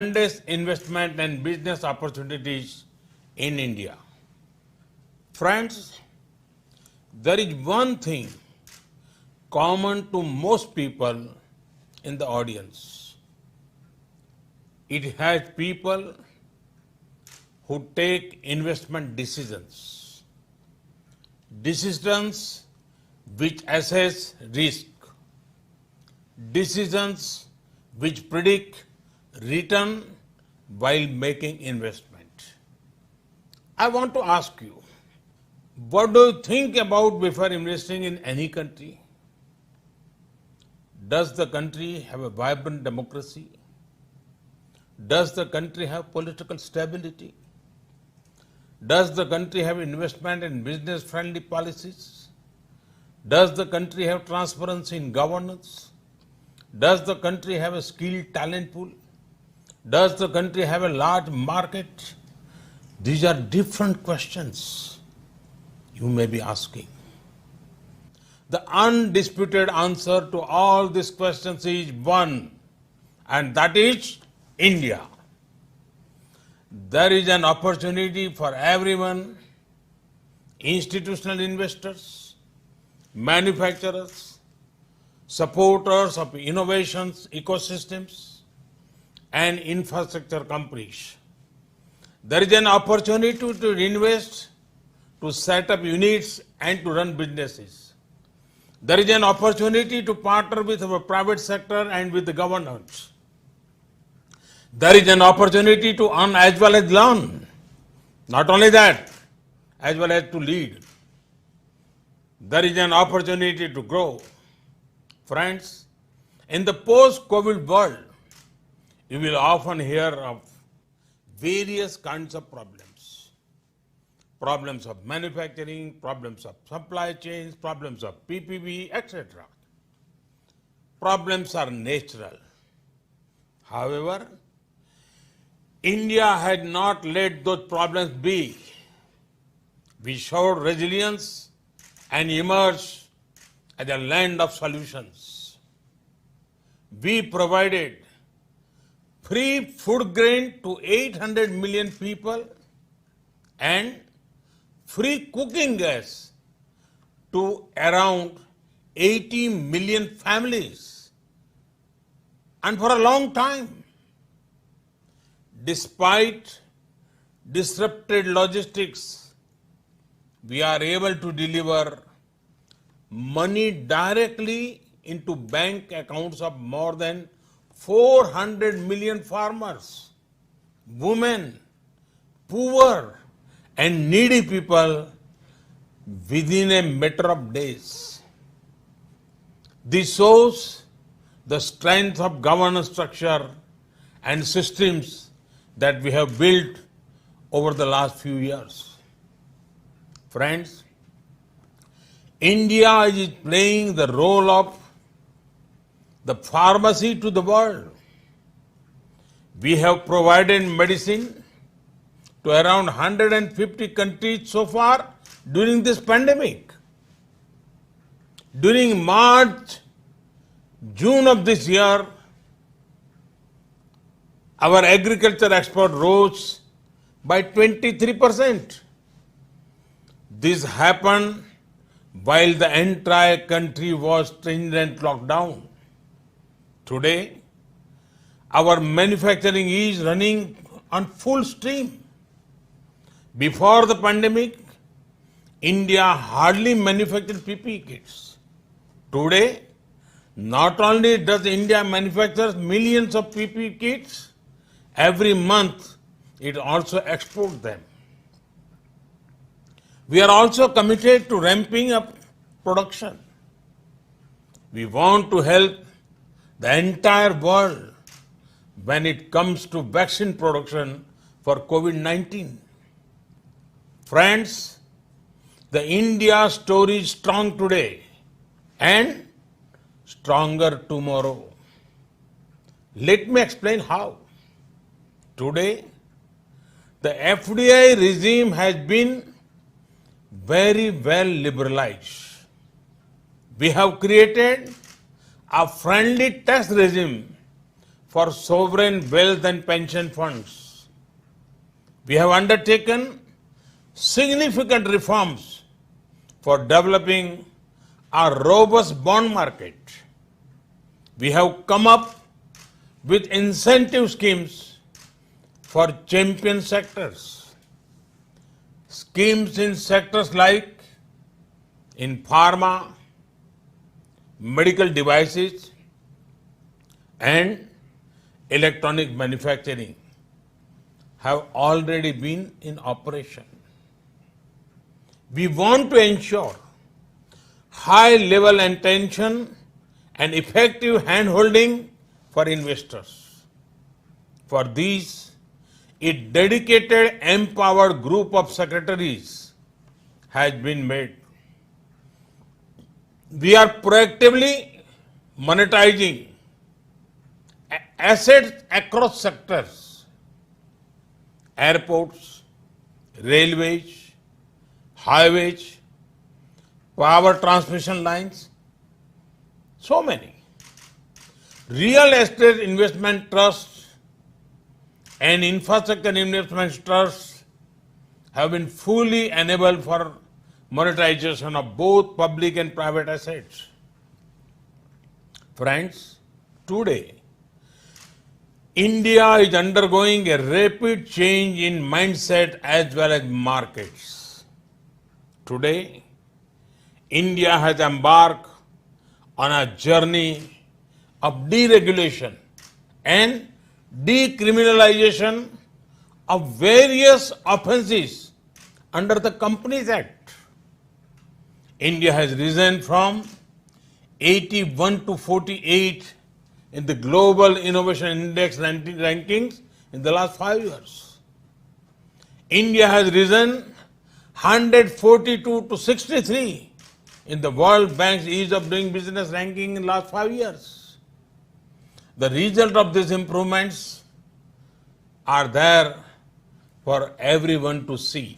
tremendous investment and business opportunities in India. Friends, there is one thing common to most people in the audience. It has people who take investment decisions, decisions which assess risk, decisions which predict return while making investment. I want to ask you, what do you think about before investing in any country? Does the country have a vibrant democracy? Does the country have political stability? Does the country have investment and business friendly policies? Does the country have transparency in governance? Does the country have a skilled talent pool? Does the country have a large market? These are different questions you may be asking. The undisputed answer to all these questions is one, and that is India. There is an opportunity for everyone, institutional investors, manufacturers, supporters of innovations, ecosystems, and infrastructure companies. There is an opportunity to invest, to set up units and to run businesses. There is an opportunity to partner with our private sector and with the governments. There is an opportunity to earn as well as learn. Not only that, as well as to lead. There is an opportunity to grow. Friends, in the post-COVID world, you will often hear of various kinds of problems. Problems of manufacturing, problems of supply chains, problems of PPP, etc. Problems are natural. However, India had not let those problems be. We showed resilience and emerged as a land of solutions. We provided free food grain to 800 million people and free cooking gas to around 80 million families. And for a long time, despite disrupted logistics, we are able to deliver money directly into bank accounts of more than 400 million farmers, women, poor and needy people within a matter of days. This shows the strength of governance structure and systems that we have built over the last few years. Friends, India is playing the role of the pharmacy to the world. We have provided medicine to around 150 countries so far during this pandemic. During March, June of this year, our agriculture export rose by 23%. This happened while the entire country was stringent lockdown. Today, our manufacturing is running on full stream. Before the pandemic, India hardly manufactured PPE kits. Today, not only does India manufacture millions of PPE kits, every month it also exports them. We are also committed to ramping up production. We want to help the entire world when it comes to vaccine production for COVID-19. Friends, the India story is strong today and stronger tomorrow. Let me explain how. Today, the FDI regime has been very well liberalized. We have created a friendly tax regime for sovereign wealth and pension funds. We have undertaken significant reforms for developing a robust bond market. We have come up with incentive schemes for champion sectors. Schemes in sectors like in pharma, medical devices, and electronic manufacturing have already been in operation. We want to ensure high level attention and effective hand-holding for investors. For these, a dedicated, empowered group of secretaries has been made. We are proactively monetizing assets across sectors: airports, railways, highways, power transmission lines, so many. Real estate investment trusts and infrastructure investment trusts have been fully enabled for monetization of both public and private assets. Friends, today, India is undergoing a rapid change in mindset as well as markets. Today, India has embarked on a journey of deregulation and decriminalization of various offences under the Companies Act. India has risen from 81 to 48 in the Global Innovation Index rankings in the last 5 years. India has risen 142 to 63 in the World Bank's Ease of Doing Business ranking in the last 5 years. The result of these improvements are there for everyone to see.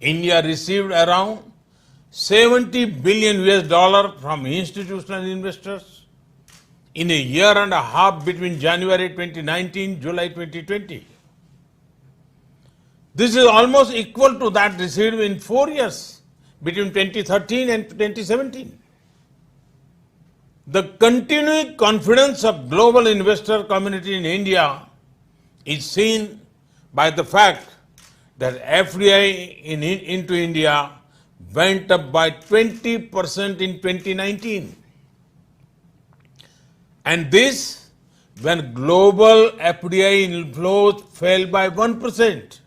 India received around 70 billion US from institutional investors in a year and a half between January 2019 and July 2020. This is almost equal to that received in 4 years between 2013 and 2017. The continuing confidence of global investor community in India is seen by the fact that FDI into India went up by 20% in 2019. And this when global FDI inflows fell by 1%.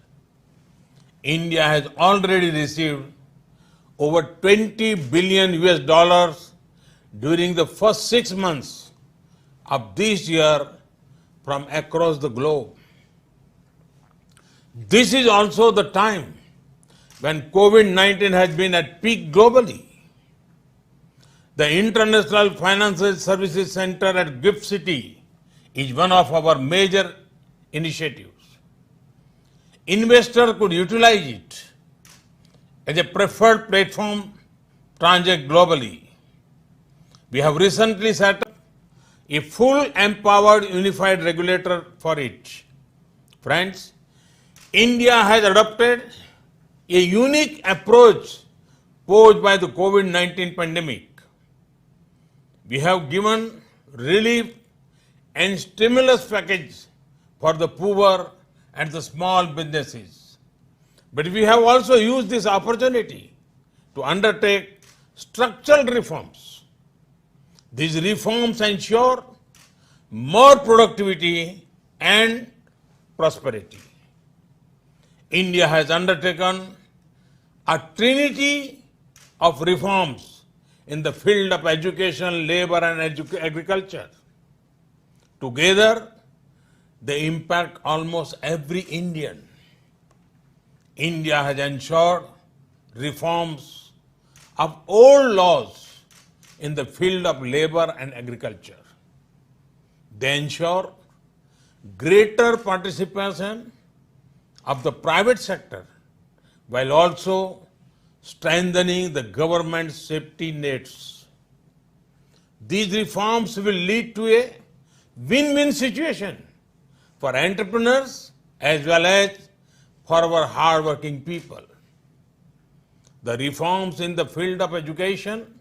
India has already received over 20 billion US during the first 6 months of this year from across the globe. This is also the time when COVID-19 has been at peak globally. The International Financial Services Center at GIFT City is one of our major initiatives. Investors could utilize it as a preferred platform to transact globally. We have recently set up a full empowered unified regulator for it. Friends, India has adopted a unique approach posed by the COVID-19 pandemic. We have given relief and stimulus package for the poor and the small businesses. But we have also used this opportunity to undertake structural reforms. These reforms ensure more productivity and prosperity. India has undertaken a trinity of reforms in the field of education, labor, and agriculture. Together, they impact almost every Indian. India has ensured reforms of old laws in the field of labor and agriculture. They ensure greater participation of the private sector while also strengthening the government's safety nets. These reforms will lead to a win-win situation for entrepreneurs as well as for our hard-working people. The reforms in the field of education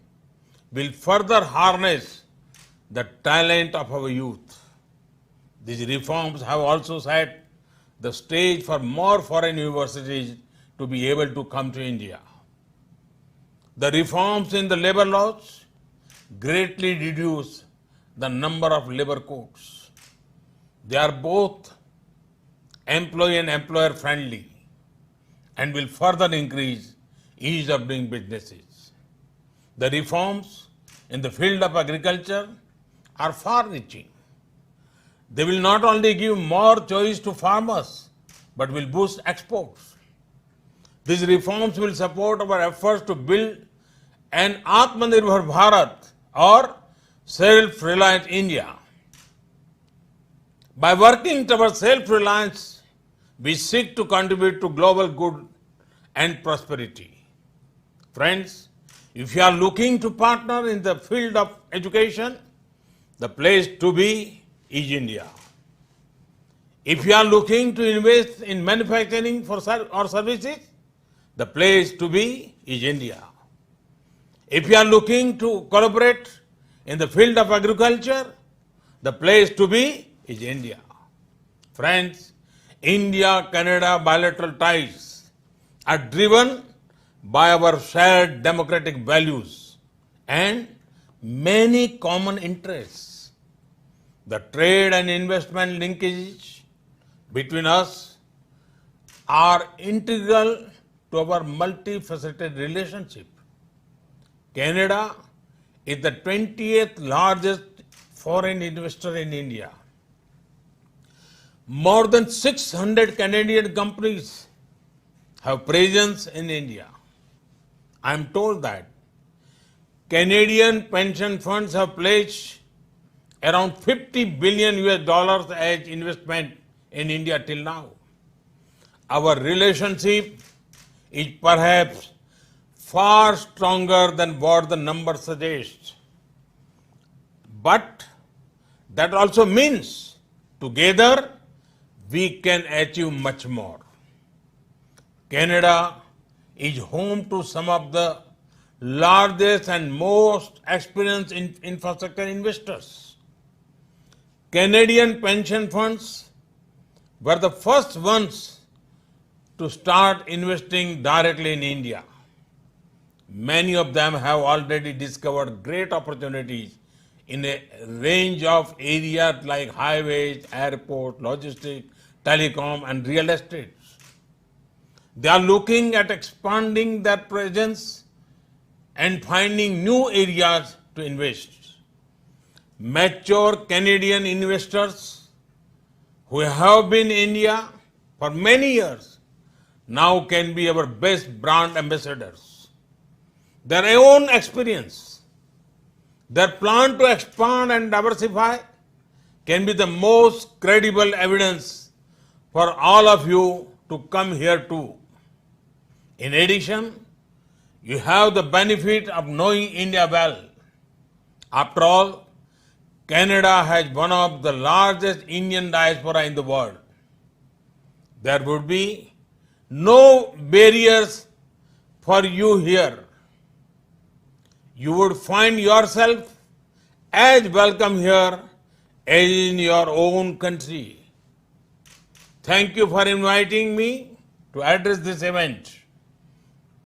will further harness the talent of our youth. These reforms have also set the stage for more foreign universities to be able to come to India. The reforms in the labor laws greatly reduce the number of labor courts. They are both employee and employer friendly and will further increase ease of doing businesses. The reforms in the field of agriculture are far-reaching. They will not only give more choice to farmers, but will boost exports. These reforms will support our efforts to build an Atmanirbhar Bharat or self-reliant India. By working towards self-reliance, we seek to contribute to global good and prosperity. Friends, if you are looking to partner in the field of education, the place to be is India. If you are looking to invest in manufacturing or services, the place to be is India. If you are looking to collaborate in the field of agriculture, the place to be is India. Friends, India-Canada bilateral ties are driven by our shared democratic values and many common interests. The trade and investment linkages between us are integral to our multifaceted relationship. Canada is the 20th largest foreign investor in India. More than 600 Canadian companies have presence in India. I am told that Canadian pension funds have pledged around $50 billion as investment in India till now. Our relationship is perhaps far stronger than what the number suggests. But that also means together we can achieve much more. Canada is home to some of the largest and most experienced infrastructure investors. Canadian pension funds were the first ones to start investing directly in India. Many of them have already discovered great opportunities in a range of areas like highways, airports, logistics, telecom, and real estate. They are looking at expanding their presence and finding new areas to invest. Mature Canadian investors who have been in India for many years now can be our best brand ambassadors. Their own experience, their plan to expand and diversify can be the most credible evidence for all of you to come here too. In addition, you have the benefit of knowing India well. After all, Canada has one of the largest Indian diaspora in the world. There would be no barriers for you here. You would find yourself as welcome here as in your own country. Thank you for inviting me to address this event.